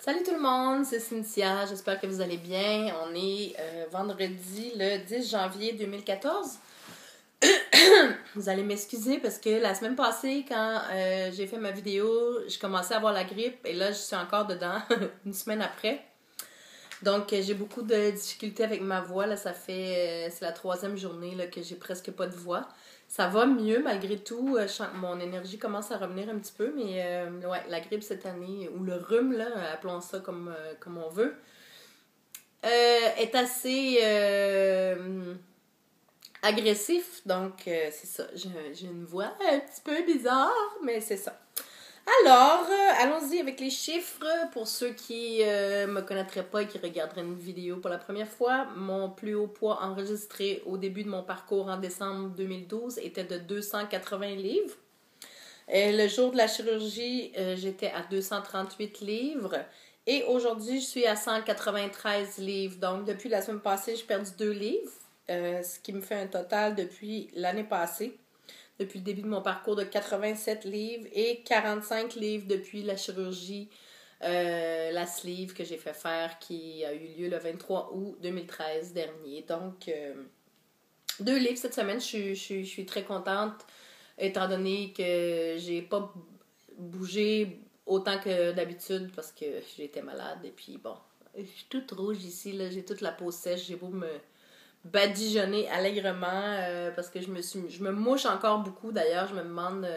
Salut tout le monde, c'est Cynthia, j'espère que vous allez bien. On est vendredi le 10 janvier 2014. Vous allez m'excuser parce que la semaine passée, quand j'ai fait ma vidéo, je commençais à avoir la grippe et là je suis encore dedans, une semaine après. Donc j'ai beaucoup de difficultés avec ma voix, là ça fait, c'est la troisième journée là, que j'ai presque pas de voix. Ça va mieux malgré tout, mon énergie commence à revenir un petit peu, mais ouais, la grippe cette année, ou le rhume, là, appelons ça comme on veut, est assez agressif, donc c'est ça, j'ai une voix un petit peu bizarre, mais c'est ça. Alors, allons-y avec les chiffres. Pour ceux qui me connaîtraient pas et qui regarderaient une vidéo pour la première fois, mon plus haut poids enregistré au début de mon parcours en décembre 2012 était de 280 livres. Le jour de la chirurgie, j'étais à 238 livres. Et aujourd'hui, je suis à 193 livres. Donc, depuis la semaine passée, j'ai perdu 2 livres, ce qui me fait un total depuis l'année passée, depuis le début de mon parcours, de 87 livres et 45 livres depuis la chirurgie, la sleeve que j'ai fait faire, qui a eu lieu le 23 août 2013 dernier. Donc, 2 livres cette semaine, je suis très contente, étant donné que j'ai pas bougé autant que d'habitude parce que j'étais malade. Et puis, bon, je suis toute rouge ici, là, j'ai toute la peau sèche, j'ai beau me badigeonner allègrement parce que je me mouche encore beaucoup. D'ailleurs, je me demande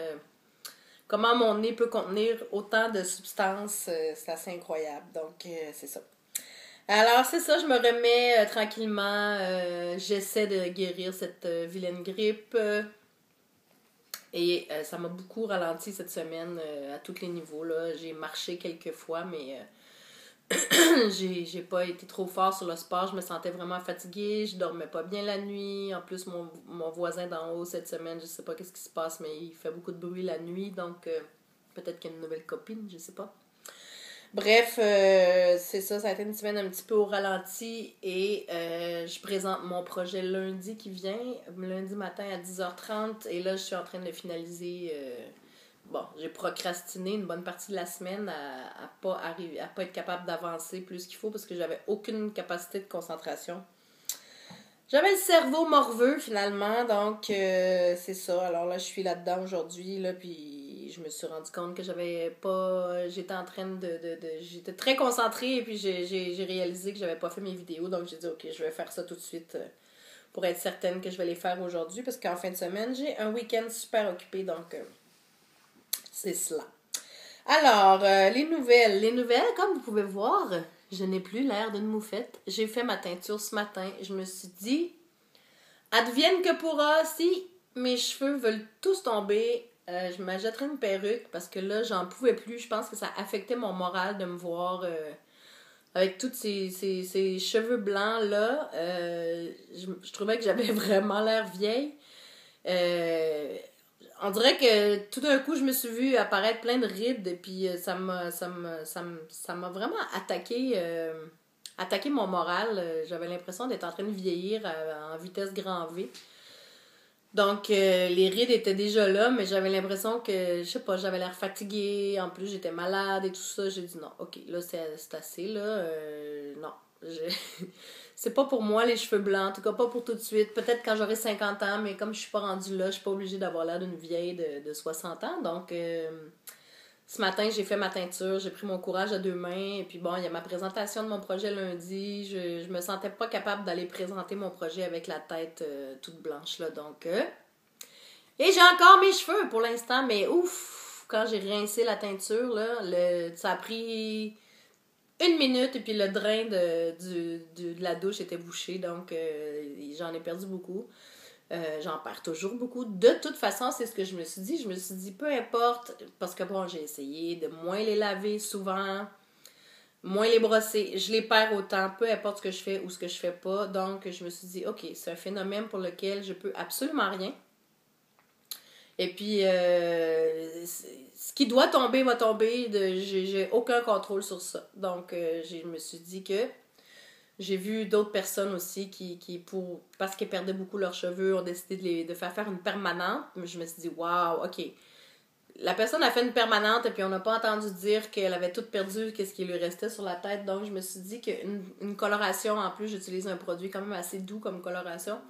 comment mon nez peut contenir autant de substances. C'est assez incroyable. Donc, c'est ça. Alors, c'est ça, je me remets tranquillement. J'essaie de guérir cette vilaine grippe. Et ça m'a beaucoup ralenti cette semaine à tous les niveaux, là. J'ai marché quelques fois, mais j'ai pas été trop fort sur le sport. Je me sentais vraiment fatiguée. Je dormais pas bien la nuit. En plus, mon voisin d'en haut cette semaine, je sais pas qu'est-ce qui se passe, mais il fait beaucoup de bruit la nuit. Donc, peut-être qu'il y a une nouvelle copine, je sais pas. Bref, c'est ça. Ça a été une semaine un petit peu au ralenti. Et je présente mon projet lundi qui vient. Lundi matin à 10h30. Et là, je suis en train de le finaliser. Bon, j'ai procrastiné une bonne partie de la semaine à pas être capable d'avancer plus qu'il faut parce que j'avais aucune capacité de concentration. J'avais le cerveau morveux finalement, donc c'est ça. Alors là, je suis là-dedans aujourd'hui, là, puis je me suis rendu compte que j'avais pas... J'étais en train j'étais très concentrée et puis j'ai réalisé que j'avais pas fait mes vidéos, donc j'ai dit ok, je vais faire ça tout de suite pour être certaine que je vais les faire aujourd'hui parce qu'en fin de semaine, j'ai un week-end super occupé, donc... c'est cela. Alors, les nouvelles. Les nouvelles, comme vous pouvez voir, je n'ai plus l'air d'une moufette. J'ai fait ma teinture ce matin. Je me suis dit, advienne que pourra, si mes cheveux veulent tous tomber, je m'achèterai une perruque parce que là, j'en pouvais plus. Je pense que ça affectait mon moral de me voir avec tous ces cheveux blancs-là. Je trouvais que j'avais vraiment l'air vieille. On dirait que tout d'un coup, je me suis vue apparaître plein de rides et puis ça m'a vraiment attaqué mon moral. J'avais l'impression d'être en train de vieillir en vitesse grand V. Donc, les rides étaient déjà là, mais j'avais l'impression que, je sais pas, j'avais l'air fatiguée. En plus, j'étais malade et tout ça. J'ai dit non, ok, là, c'est assez, là. Non. C'est pas pour moi les cheveux blancs, en tout cas pas pour tout de suite. Peut-être quand j'aurai 50 ans, mais comme je suis pas rendue là, je suis pas obligée d'avoir l'air d'une vieille de 60 ans. Donc, ce matin, j'ai fait ma teinture, j'ai pris mon courage à 2 mains. Et puis bon, il y a ma présentation de mon projet lundi. Je me sentais pas capable d'aller présenter mon projet avec la tête toute blanche, là. Donc, et j'ai encore mes cheveux pour l'instant, mais ouf! Quand j'ai rincé la teinture, là, ça a pris 1 minute et puis le drain de la douche était bouché, donc j'en ai perdu beaucoup. J'en perds toujours beaucoup. De toute façon, c'est ce que je me suis dit. Je me suis dit, peu importe, parce que bon, j'ai essayé de moins les laver souvent, moins les brosser. Je les perds autant, peu importe ce que je fais ou ce que je fais pas. Donc, je me suis dit, ok, c'est un phénomène pour lequel je peux absolument rien. Et puis, ce qui doit tomber va tomber. J'ai aucun contrôle sur ça. Donc, je me suis dit que j'ai vu d'autres personnes aussi qui parce qu'elles perdaient beaucoup leurs cheveux, ont décidé de faire une permanente. Je me suis dit, waouh, ok. la personne a fait une permanente et puis on n'a pas entendu dire qu'elle avait tout perdu, qu'est-ce qui lui restait sur la tête. Donc, je me suis dit qu'une coloration, en plus, j'utilise un produit quand même assez doux comme coloration.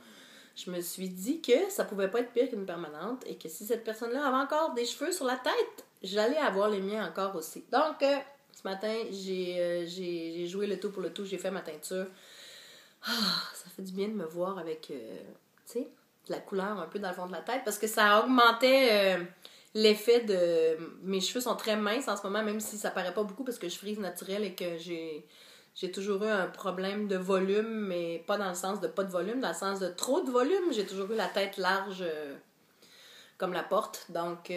Je me suis dit que ça pouvait pas être pire qu'une permanente et que si cette personne-là avait encore des cheveux sur la tête, j'allais avoir les miens encore aussi. Donc, ce matin, j'ai joué le tout pour le tout, j'ai fait ma teinture. Ça fait du bien de me voir avec, tu sais, de la couleur un peu dans le fond de la tête parce que ça augmentait l'effet de... Mes cheveux sont très minces en ce moment, même si ça paraît pas beaucoup parce que je frise naturel et que j'ai toujours eu un problème de volume, mais pas dans le sens de pas de volume, dans le sens de trop de volume. J'ai toujours eu la tête large comme la porte, donc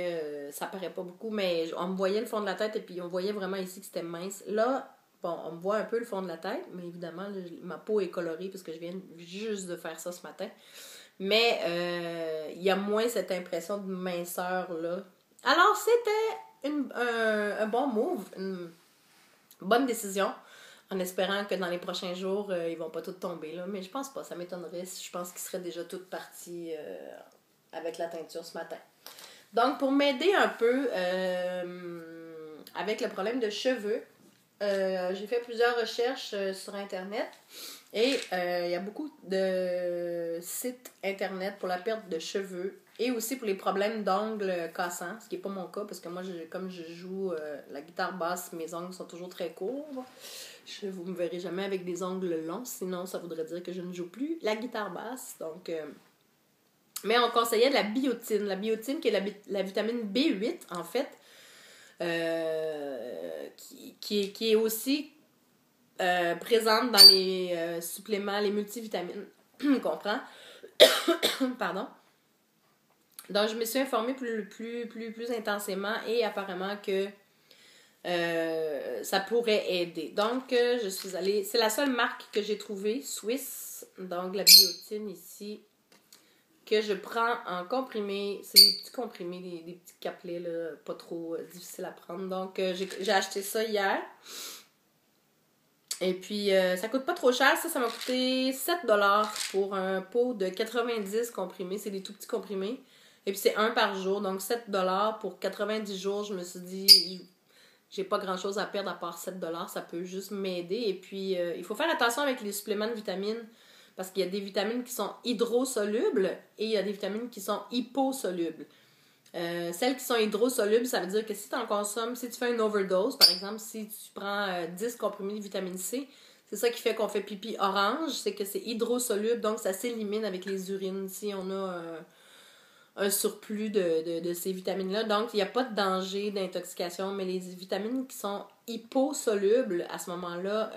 ça paraît pas beaucoup, mais on me voyait le fond de la tête et puis on voyait vraiment ici que c'était mince. Là, bon, on me voit un peu le fond de la tête, mais évidemment, ma peau est colorée parce que je viens juste de faire ça ce matin. Mais il y a moins cette impression de minceur-là. Alors, c'était un bon move, une bonne décision, en espérant que dans les prochains jours, ils vont pas tous tomber. Là. Mais je pense pas, ça m'étonnerait. Je pense qu'ils seraient déjà tous partis avec la teinture ce matin. Donc, pour m'aider un peu avec le problème de cheveux, j'ai fait plusieurs recherches sur Internet et il y a beaucoup de sites Internet pour la perte de cheveux et aussi pour les problèmes d'ongles cassants, ce qui n'est pas mon cas parce que moi, comme je joue la guitare basse, mes ongles sont toujours très courts. Vous me verrez jamais avec des ongles longs, sinon ça voudrait dire que je ne joue plus la guitare basse. Donc, mais on conseillait de la biotine. La biotine qui est la vitamine B8 en fait. Qui est aussi présente dans les suppléments, les multivitamines qu'on prend. Pardon. Donc, je me suis informée plus intensément et apparemment que ça pourrait aider. Donc, je suis allée... C'est la seule marque que j'ai trouvée, Suisse. Donc, la biotine ici, que je prends en comprimé. C'est des petits comprimés, des petits capelets, là, pas trop difficiles à prendre. Donc, j'ai acheté ça hier. Et puis, ça coûte pas trop cher. Ça m'a coûté 7$ pour un pot de 90 comprimés. C'est des tout petits comprimés. Et puis, c'est un par jour. Donc, 7$ pour 90 jours. Je me suis dit, j'ai pas grand-chose à perdre à part 7$. Ça peut juste m'aider. Et puis, il faut faire attention avec les suppléments de vitamines. Parce qu'il y a des vitamines qui sont hydrosolubles et il y a des vitamines qui sont hyposolubles. Celles qui sont hydrosolubles, ça veut dire que si tu en consommes, si tu fais une overdose, par exemple, si tu prends 10 comprimés de vitamine C, c'est ça qui fait qu'on fait pipi orange, c'est que c'est hydrosoluble, donc ça s'élimine avec les urines si on a un surplus de ces vitamines-là. Donc, il n'y a pas de danger d'intoxication, mais les vitamines qui sont hyposolubles, à ce moment-là,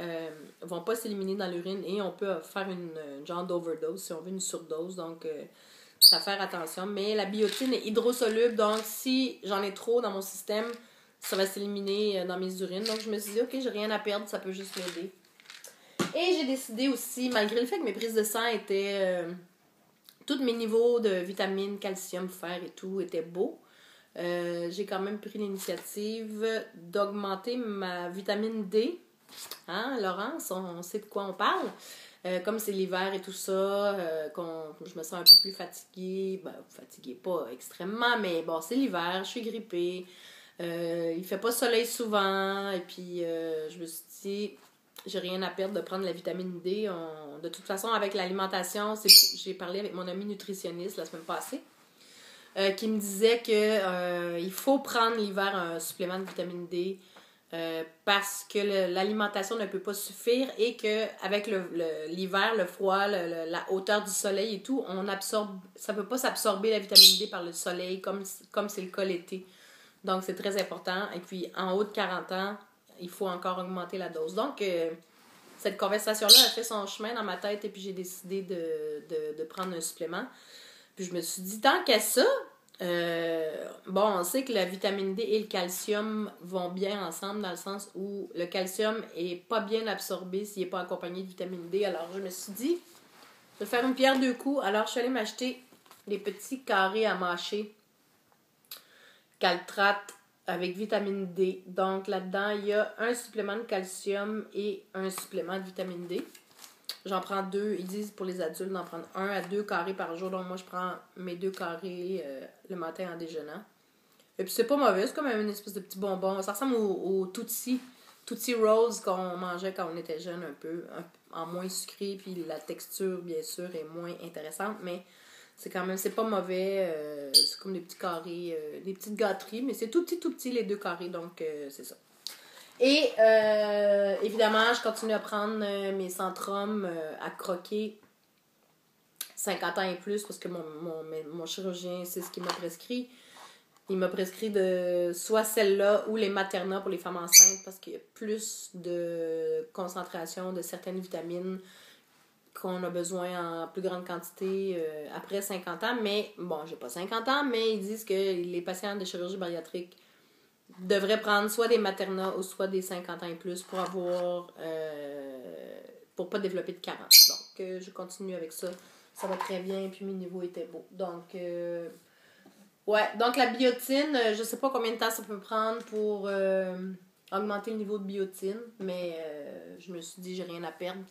vont pas s'éliminer dans l'urine et on peut faire une genre d'overdose, si on veut une surdose. Donc, à faire attention. Mais la biotine est hydrosoluble, donc si j'en ai trop dans mon système, ça va s'éliminer dans mes urines. Donc, je me suis dit, OK, j'ai rien à perdre, ça peut juste m'aider. Et j'ai décidé aussi, malgré le fait que mes prises de sang étaient... tous mes niveaux de vitamines, calcium, fer et tout étaient beaux. J'ai quand même pris l'initiative d'augmenter ma vitamine D. Hein, Laurence, on sait de quoi on parle. Comme c'est l'hiver et tout ça, je me sens un peu plus fatiguée. Ben, fatiguée pas extrêmement, mais bon, c'est l'hiver, je suis grippée. Il fait pas soleil souvent. Et puis, je me suis dit, j'ai rien à perdre de prendre la vitamine D. De toute façon, avec l'alimentation, j'ai parlé avec mon ami nutritionniste la semaine passée, qui me disait que il faut prendre l'hiver un supplément de vitamine D parce que l'alimentation ne peut pas suffire et qu'avec l'hiver, le froid, la hauteur du soleil et tout, ça ne peut pas s'absorber la vitamine D par le soleil comme c'est le cas l'été. Donc, c'est très important. Et puis, en haut de 40 ans, il faut encore augmenter la dose. Donc, cette conversation-là a fait son chemin dans ma tête et puis j'ai décidé de prendre un supplément. Puis, je me suis dit, tant qu'à ça, on sait que la vitamine D et le calcium vont bien ensemble dans le sens où le calcium est pas bien absorbé s'il n'est pas accompagné de vitamine D. Alors, je me suis dit, je vais faire une pierre deux coups. Alors, je suis allée m'acheter des petits carrés à mâcher Caltrate avec vitamine D. Donc, là-dedans, il y a un supplément de calcium et un supplément de vitamine D. J'en prends 2. Ils disent pour les adultes d'en prendre 1 à 2 carrés par jour. Donc, moi, je prends mes 2 carrés le matin en déjeunant. Et puis c'est pas mauvais, c'est comme une espèce de petit bonbon. Ça ressemble au Tootsie Rolls qu'on mangeait quand on était jeune un peu, en moins sucré, puis la texture, bien sûr, est moins intéressante, mais c'est quand même, c'est pas mauvais. C'est comme des petits carrés, des petites gâteries, mais c'est tout petit, les 2 carrés, donc c'est ça. Et évidemment, je continue à prendre mes Centrum à croquer 50 ans et plus, parce que mon chirurgien, c'est ce qu'il m'a prescrit. Il m'a prescrit de soit celle-là ou les Materna pour les femmes enceintes parce qu'il y a plus de concentration de certaines vitamines qu'on a besoin en plus grande quantité après 50 ans. Mais bon, j'ai pas 50 ans, mais ils disent que les patients de chirurgie bariatrique devraient prendre soit des Materna ou soit des 50 ans et plus pour avoir pour pas développer de carence. Donc, je continue avec ça. Ça va très bien, puis mes niveaux étaient beaux. Donc, ouais, donc la biotine, je sais pas combien de temps ça peut prendre pour augmenter le niveau de biotine, mais je me suis dit, j'ai rien à perdre.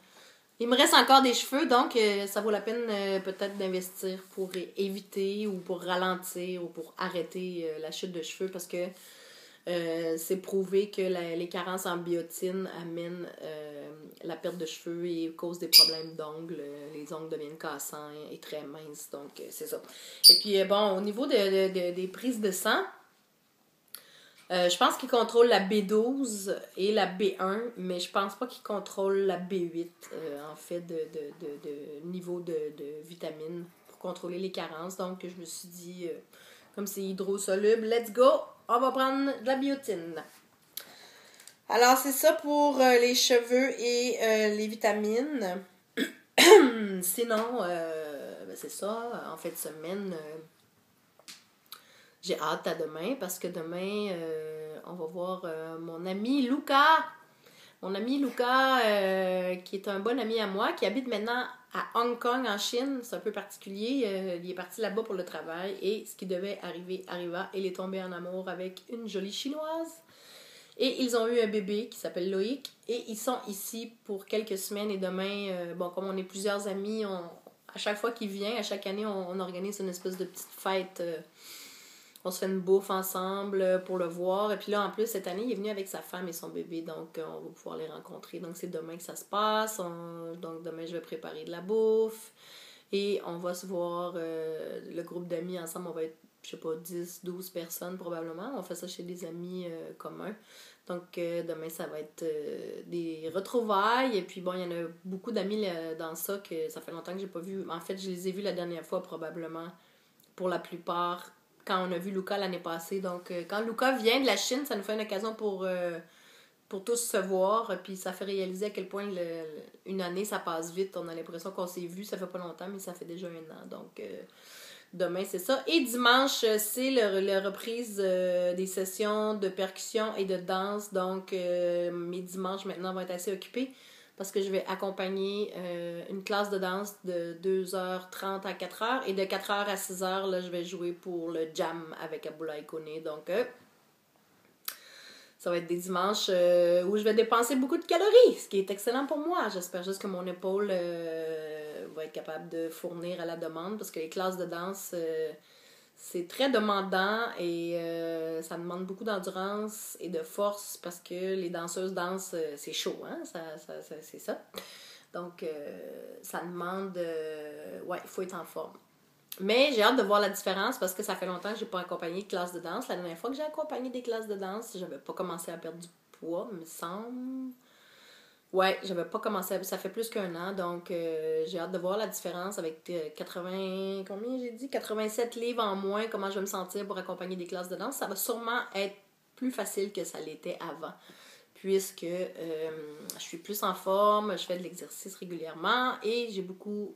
Il me reste encore des cheveux, donc ça vaut la peine peut-être d'investir pour éviter ou pour ralentir ou pour arrêter la chute de cheveux parce que c'est prouvé que les carences en biotine amènent la perte de cheveux et causent des problèmes d'ongles. Les ongles deviennent cassants et très minces, donc c'est ça. Et puis bon, au niveau des prises de sang, je pense qu'ils contrôlent la B12 et la B1, mais je pense pas qu'ils contrôlent la B8 en fait de niveau de vitamines pour contrôler les carences. Donc je me suis dit, comme c'est hydrosoluble, let's go, on va prendre de la biotine. Alors c'est ça pour les cheveux et les vitamines. Sinon, ben, c'est ça, en fin de semaine... j'ai hâte à demain parce que demain, on va voir mon ami Luca. Mon ami Luca, qui est un bon ami à moi, qui habite maintenant à Hong Kong, en Chine. C'est un peu particulier. Il est parti là-bas pour le travail et ce qui devait arriver arriva. Il est tombé en amour avec une jolie chinoise. Et ils ont eu un bébé qui s'appelle Loïc. Et ils sont ici pour quelques semaines. Et demain, bon, comme on est plusieurs amis, à chaque fois qu'il vient, à chaque année, on organise une espèce de petite fête. On se fait une bouffe ensemble pour le voir. Et puis là, en plus, cette année, il est venu avec sa femme et son bébé. Donc, on va pouvoir les rencontrer. Donc, c'est demain que ça se passe. Donc, demain, je vais préparer de la bouffe. Et on va se voir, le groupe d'amis ensemble. On va être, je sais pas, 10, 12 personnes probablement. On fait ça chez des amis communs. Donc, demain, ça va être des retrouvailles. Et puis, bon, il y en a beaucoup d'amis dans ça que ça fait longtemps que j'ai pas vu. En fait, je les ai vus la dernière fois probablement pour la plupart quand on a vu Luca l'année passée. Donc, quand Luca vient de la Chine, ça nous fait une occasion pour tous se voir. Puis ça fait réaliser à quel point une année, ça passe vite. On a l'impression qu'on s'est vu, ça fait pas longtemps, mais ça fait déjà 1 an. Donc, demain, c'est ça. Et dimanche, c'est la reprise des sessions de percussion et de danse. Donc, mes dimanches maintenant vont être assez occupés parce que je vais accompagner une classe de danse de 2h30 à 4h. Et de 4h à 6h, là, je vais jouer pour le jam avec Aboulaye Koné. Donc, ça va être des dimanches où je vais dépenser beaucoup de calories, ce qui est excellent pour moi. J'espère juste que mon épaule va être capable de fournir à la demande parce que les classes de danse... c'est très demandant et ça demande beaucoup d'endurance et de force parce que les danseuses dansent, c'est chaud, hein? C'est ça. Donc, ça demande... ouais, il faut être en forme. Mais j'ai hâte de voir la différence parce que ça fait longtemps que j'ai pas accompagné de classe de danse. La dernière fois que j'ai accompagné des classes de danse, j'avais pas commencé à perdre du poids, me semble... Ouais, j'avais pas commencé, ça fait plus qu'1 an, donc j'ai hâte de voir la différence avec 80, combien j'ai dit? 87 livres en moins, comment je vais me sentir pour accompagner des classes de danse. Ça va sûrement être plus facile que ça l'était avant, puisque je suis plus en forme, je fais de l'exercice régulièrement et j'ai beaucoup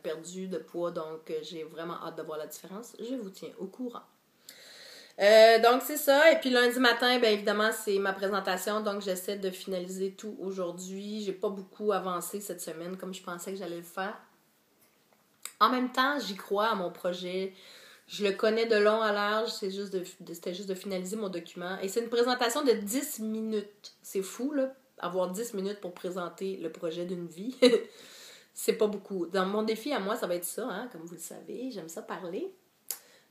perdu de poids, donc j'ai vraiment hâte de voir la différence. Je vous tiens au courant. Donc c'est ça, et puis lundi matin, bien évidemment, c'est ma présentation, donc j'essaie de finaliser tout aujourd'hui. J'ai pas beaucoup avancé cette semaine comme je pensais que j'allais le faire. En même temps, j'y crois à mon projet. Je le connais de long à large, c'était juste de finaliser mon document. Et c'est une présentation de 10 minutes. C'est fou, là, avoir 10 minutes pour présenter le projet d'une vie. C'est pas beaucoup. Dans mon défi à moi, ça va être ça, hein, comme vous le savez, j'aime ça parler.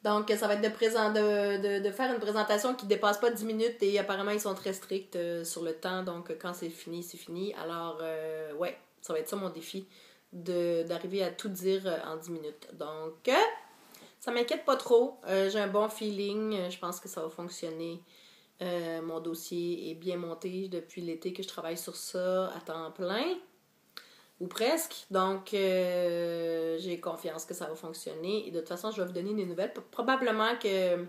Donc, ça va être de faire une présentation qui ne dépasse pas 10 minutes et apparemment, ils sont très stricts sur le temps. Donc, quand c'est fini, c'est fini. Alors, ouais, ça va être ça mon défi, d'arriver à tout dire en 10 minutes. Donc, ça m'inquiète pas trop. J'ai un bon feeling. Je pense que ça va fonctionner. Mon dossier est bien monté depuis l'été que je travaille sur ça à temps plein. Ou presque. Donc, j'ai confiance que ça va fonctionner. Et de toute façon, je vais vous donner des nouvelles. Probablement que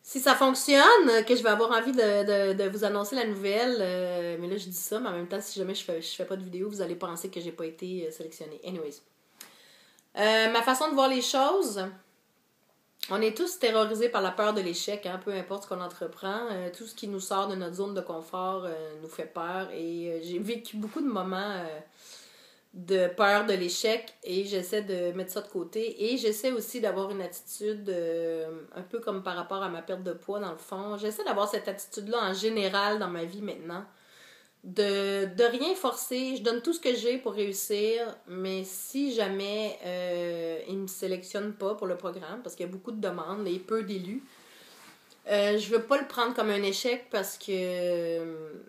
si ça fonctionne, que je vais avoir envie de vous annoncer la nouvelle. Mais là, je dis ça, mais en même temps, si jamais je fais pas de vidéo, vous allez penser que j'ai pas été sélectionnée. Anyways. Ma façon de voir les choses, on est tous terrorisés par la peur de l'échec, hein, peu importe ce qu'on entreprend. Tout ce qui nous sort de notre zone de confort nous fait peur. Et j'ai vécu beaucoup de moments de peur de l'échec et j'essaie de mettre ça de côté. Et j'essaie aussi d'avoir une attitude un peu comme par rapport à ma perte de poids, dans le fond. J'essaie d'avoir cette attitude-là en général dans ma vie maintenant. De rien forcer. Je donne tout ce que j'ai pour réussir, mais si jamais ils ne me sélectionnent pas pour le programme, parce qu'il y a beaucoup de demandes et peu d'élus, je veux pas le prendre comme un échec parce que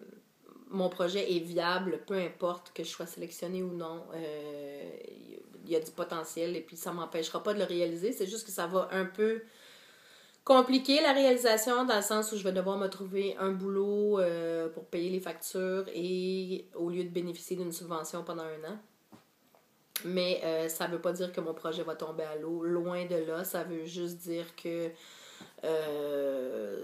mon projet est viable, peu importe que je sois sélectionnée ou non. Il y a du potentiel et puis ça m'empêchera pas de le réaliser. C'est juste que ça va un peu compliqué la réalisation dans le sens où je vais devoir me trouver un boulot pour payer les factures et au lieu de bénéficier d'une subvention pendant 1 an. Mais ça veut pas dire que mon projet va tomber à l'eau. Loin de là, ça veut juste dire que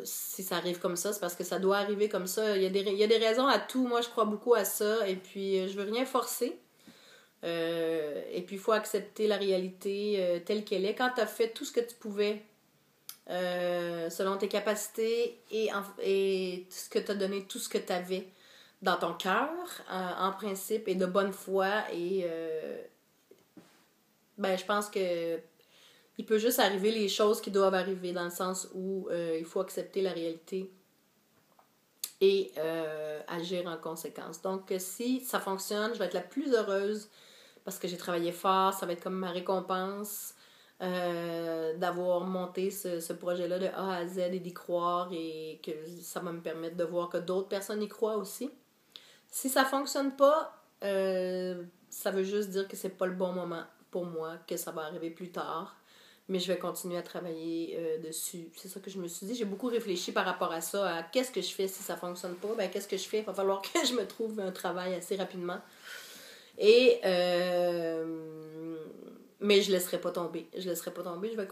si ça arrive comme ça, c'est parce que ça doit arriver comme ça. Il y a des raisons à tout. Moi, je crois beaucoup à ça et puis je veux rien forcer. Et puis il faut accepter la réalité telle qu'elle est. Quand tu as fait tout ce que tu pouvais selon tes capacités et ce que tu as donné, tout ce que tu avais dans ton cœur, en principe, et de bonne foi. Et je pense que il peut juste arriver les choses qui doivent arriver, dans le sens où il faut accepter la réalité et agir en conséquence. Donc, si ça fonctionne, je vais être la plus heureuse parce que j'ai travaillé fort. Ça va être comme ma récompense. D'avoir monté ce projet-là de A à Z et d'y croire et que ça va me permettre de voir que d'autres personnes y croient aussi. Si ça fonctionne pas, ça veut juste dire que c'est pas le bon moment pour moi, que ça va arriver plus tard. Mais je vais continuer à travailler dessus. C'est ça que je me suis dit. J'ai beaucoup réfléchi par rapport à ça, à qu'est-ce que je fais si ça fonctionne pas. Qu'est-ce que je fais? Il va falloir que je me trouve un travail assez rapidement. Et mais je ne laisserai pas tomber. Je vais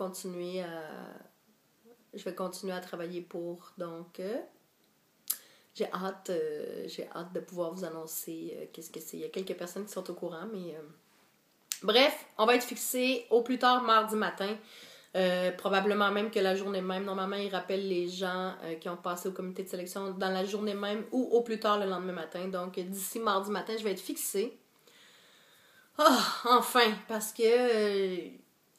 continuer à travailler pour. Donc, j'ai hâte de pouvoir vous annoncer qu'est-ce que c'est. Il y a quelques personnes qui sont au courant, mais bref, on va être fixé au plus tard mardi matin. Probablement même que la journée même. Normalement, ils rappellent les gens qui ont passé au comité de sélection dans la journée même ou au plus tard le lendemain matin. Donc, d'ici mardi matin, je vais être fixée. Enfin, parce que,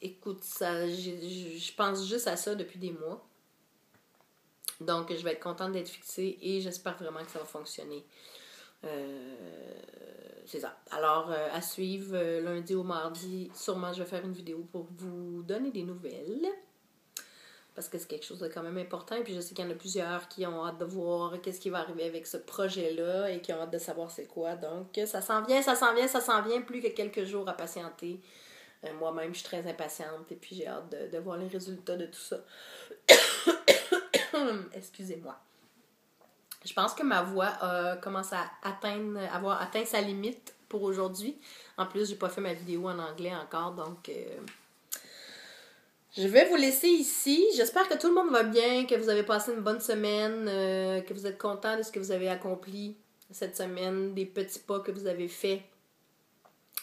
écoute, je pense juste à ça depuis des mois. Donc, je vais être contente d'être fixée et j'espère vraiment que ça va fonctionner. C'est ça. Alors, à suivre lundi ou mardi, sûrement je vais faire une vidéo pour vous donner des nouvelles. Parce que c'est quelque chose de quand même important. Et puis, je sais qu'il y en a plusieurs qui ont hâte de voir qu'est-ce qui va arriver avec ce projet-là et qui ont hâte de savoir c'est quoi. Donc, ça s'en vient. Plus que quelques jours à patienter. Moi-même, je suis très impatiente et puis j'ai hâte de voir les résultats de tout ça. Excusez-moi. Je pense que ma voix commence à avoir atteint sa limite pour aujourd'hui. En plus, j'ai pas fait ma vidéo en anglais encore, donc je vais vous laisser ici. J'espère que tout le monde va bien, que vous avez passé une bonne semaine, que vous êtes content de ce que vous avez accompli cette semaine, des petits pas que vous avez faits.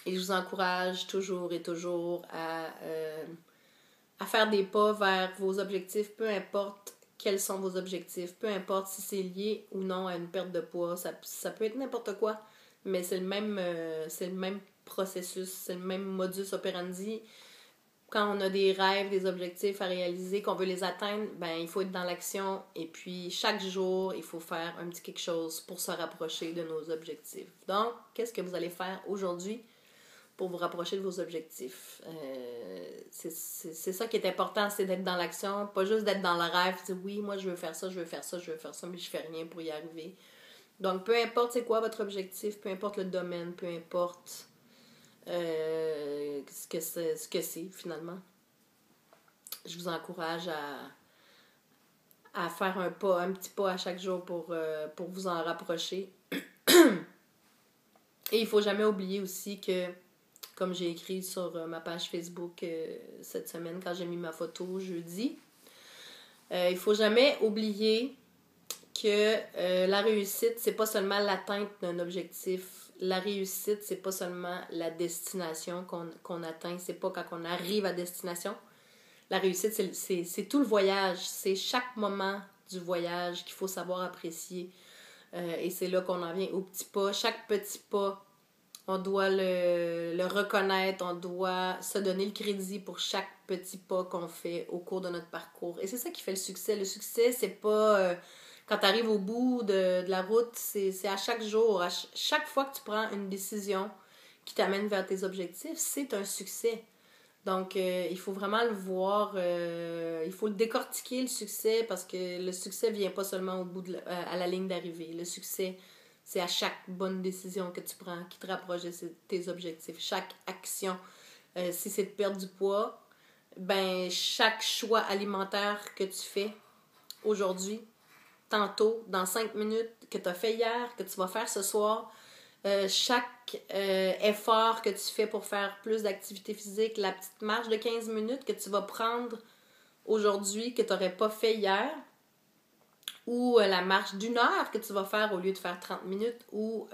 Et je vous encourage toujours et toujours à faire des pas vers vos objectifs, peu importe quels sont vos objectifs, peu importe si c'est lié ou non à une perte de poids. Ça peut être n'importe quoi, mais c'est le même processus, c'est le même modus operandi. Quand on a des rêves, des objectifs à réaliser, qu'on veut les atteindre, il faut être dans l'action. Et puis, chaque jour, il faut faire un petit quelque chose pour se rapprocher de nos objectifs. Donc, qu'est-ce que vous allez faire aujourd'hui pour vous rapprocher de vos objectifs. C'est ça qui est important, c'est d'être dans l'action, pas juste d'être dans le rêve, dire oui, moi je veux faire ça, je veux faire ça, je veux faire ça, mais je fais rien pour y arriver. Donc, peu importe c'est quoi votre objectif, peu importe le domaine, peu importe ce que c'est finalement. Je vous encourage à faire un petit pas à chaque jour pour vous en rapprocher. Et il faut jamais oublier aussi que, comme j'ai écrit sur ma page Facebook cette semaine quand j'ai mis ma photo jeudi, il faut jamais oublier que la réussite, c'est pas seulement l'atteinte d'un objectif. La réussite, c'est pas seulement la destination qu'on atteint, c'est pas quand on arrive à destination. La réussite, c'est tout le voyage, c'est chaque moment du voyage qu'il faut savoir apprécier. Et c'est là qu'on en vient au petit pas. Chaque petit pas, on doit le reconnaître, on doit se donner le crédit pour chaque petit pas qu'on fait au cours de notre parcours. Et c'est ça qui fait le succès. Le succès, c'est pas quand tu arrives au bout de la route, c'est à chaque jour. Chaque fois que tu prends une décision qui t'amène vers tes objectifs, c'est un succès. Donc, il faut vraiment le voir, il faut le décortiquer, le succès, parce que le succès vient pas seulement au bout à la ligne d'arrivée. Le succès, c'est à chaque bonne décision que tu prends qui te rapproche de tes objectifs. Chaque action, si c'est de perdre du poids, ben chaque choix alimentaire que tu fais aujourd'hui, tantôt, dans 5 minutes, que tu as fait hier, que tu vas faire ce soir, chaque effort que tu fais pour faire plus d'activité physique, la petite marche de 15 minutes que tu vas prendre aujourd'hui que tu n'aurais pas fait hier, ou la marche d'1 heure que tu vas faire au lieu de faire 30 minutes, ou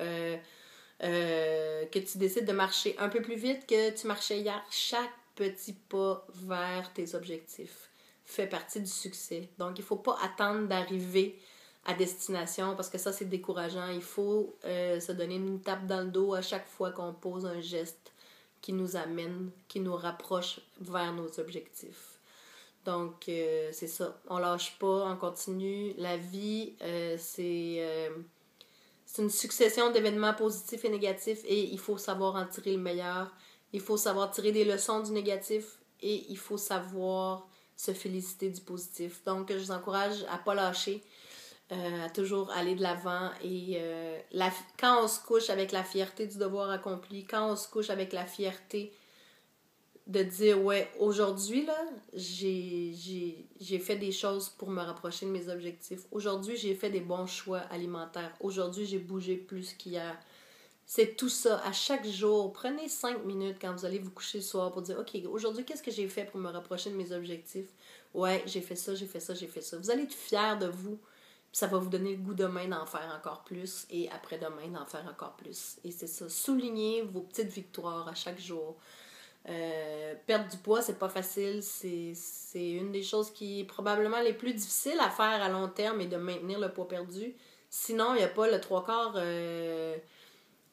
que tu décides de marcher un peu plus vite que tu marchais hier. Chaque petit pas vers tes objectifs fait partie du succès. Donc, il ne faut pas attendre d'arriver à destination parce que ça, c'est décourageant. Il faut se donner une tape dans le dos à chaque fois qu'on pose un geste qui nous amène, qui nous rapproche vers nos objectifs. Donc, c'est ça. On lâche pas, on continue. La vie, c'est une succession d'événements positifs et négatifs et il faut savoir en tirer le meilleur. Il faut savoir tirer des leçons du négatif et il faut savoir se féliciter du positif. Donc, je vous encourage à ne pas lâcher, à toujours aller de l'avant. Et quand on se couche avec la fierté du devoir accompli, quand on se couche avec la fierté de dire, ouais, aujourd'hui, là, j'ai fait des choses pour me rapprocher de mes objectifs. Aujourd'hui, j'ai fait des bons choix alimentaires. Aujourd'hui, j'ai bougé plus qu'hier. C'est tout ça. À chaque jour, prenez 5 minutes quand vous allez vous coucher le soir pour dire, OK, aujourd'hui, qu'est-ce que j'ai fait pour me rapprocher de mes objectifs? Ouais, j'ai fait ça, j'ai fait ça, j'ai fait ça. Vous allez être fiers de vous. Puis ça va vous donner le goût demain d'en faire encore plus et après-demain d'en faire encore plus. Et c'est ça. Soulignez vos petites victoires à chaque jour. Perdre du poids, c'est pas facile. C'est une des choses qui est probablement les plus difficiles à faire à long terme et de maintenir le poids perdu. Sinon, il n'y a pas le 3/4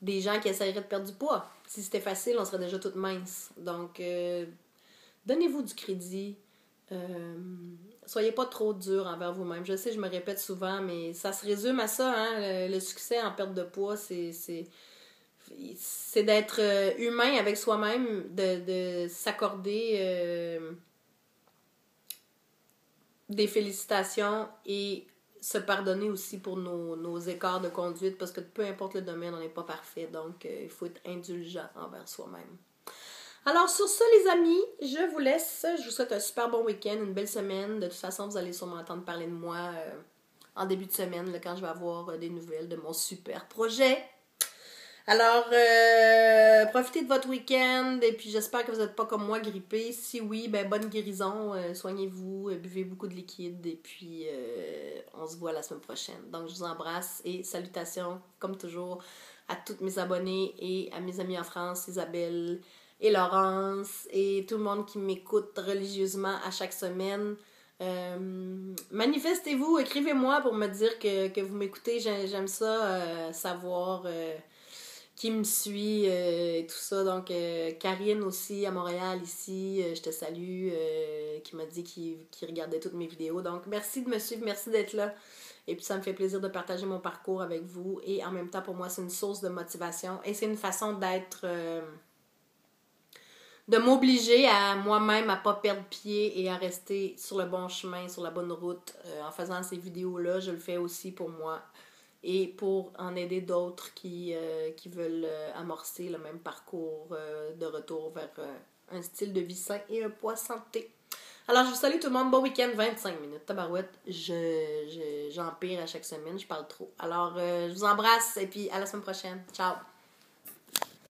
des gens qui essaieraient de perdre du poids. Si c'était facile, on serait déjà toutes minces. Donc, donnez-vous du crédit. Soyez pas trop dur envers vous-même. Je sais, je me répète souvent, mais ça se résume à ça. Hein? Le succès en perte de poids, c'est d'être humain avec soi-même, de s'accorder des félicitations et se pardonner aussi pour nos écarts de conduite parce que peu importe le domaine, on n'est pas parfait. Donc, il faut être indulgent envers soi-même. Alors, sur ça, les amis, je vous laisse. Je vous souhaite un super bon week-end, une belle semaine. De toute façon, vous allez sûrement entendre parler de moi en début de semaine, là, quand je vais avoir des nouvelles de mon super projet. Alors, profitez de votre week-end et puis j'espère que vous n'êtes pas comme moi grippé. Si oui, ben bonne guérison, soignez-vous, buvez beaucoup de liquide et puis on se voit la semaine prochaine. Donc, je vous embrasse et salutations, comme toujours, à tous mes abonnés et à mes amis en France, Isabelle et Laurence et tout le monde qui m'écoute religieusement à chaque semaine. Manifestez-vous, écrivez-moi pour me dire que vous m'écoutez. J'aime ça, savoir qui me suit et tout ça. Donc, Karine aussi à Montréal ici, je te salue, qui m'a dit qu'il regardait toutes mes vidéos. Donc, merci de me suivre, merci d'être là. Et puis, ça me fait plaisir de partager mon parcours avec vous. Et en même temps, pour moi, c'est une source de motivation et c'est une façon d'être de m'obliger à moi-même à pas perdre pied et à rester sur le bon chemin, sur la bonne route. En faisant ces vidéos-là, je le fais aussi pour moi et pour en aider d'autres qui veulent amorcer le même parcours de retour vers un style de vie sain et un poids santé. Alors, je vous salue tout le monde. Bon week-end, 25 minutes. Tabarouette, j'empire à chaque semaine, je parle trop. Alors, je vous embrasse et puis à la semaine prochaine. Ciao!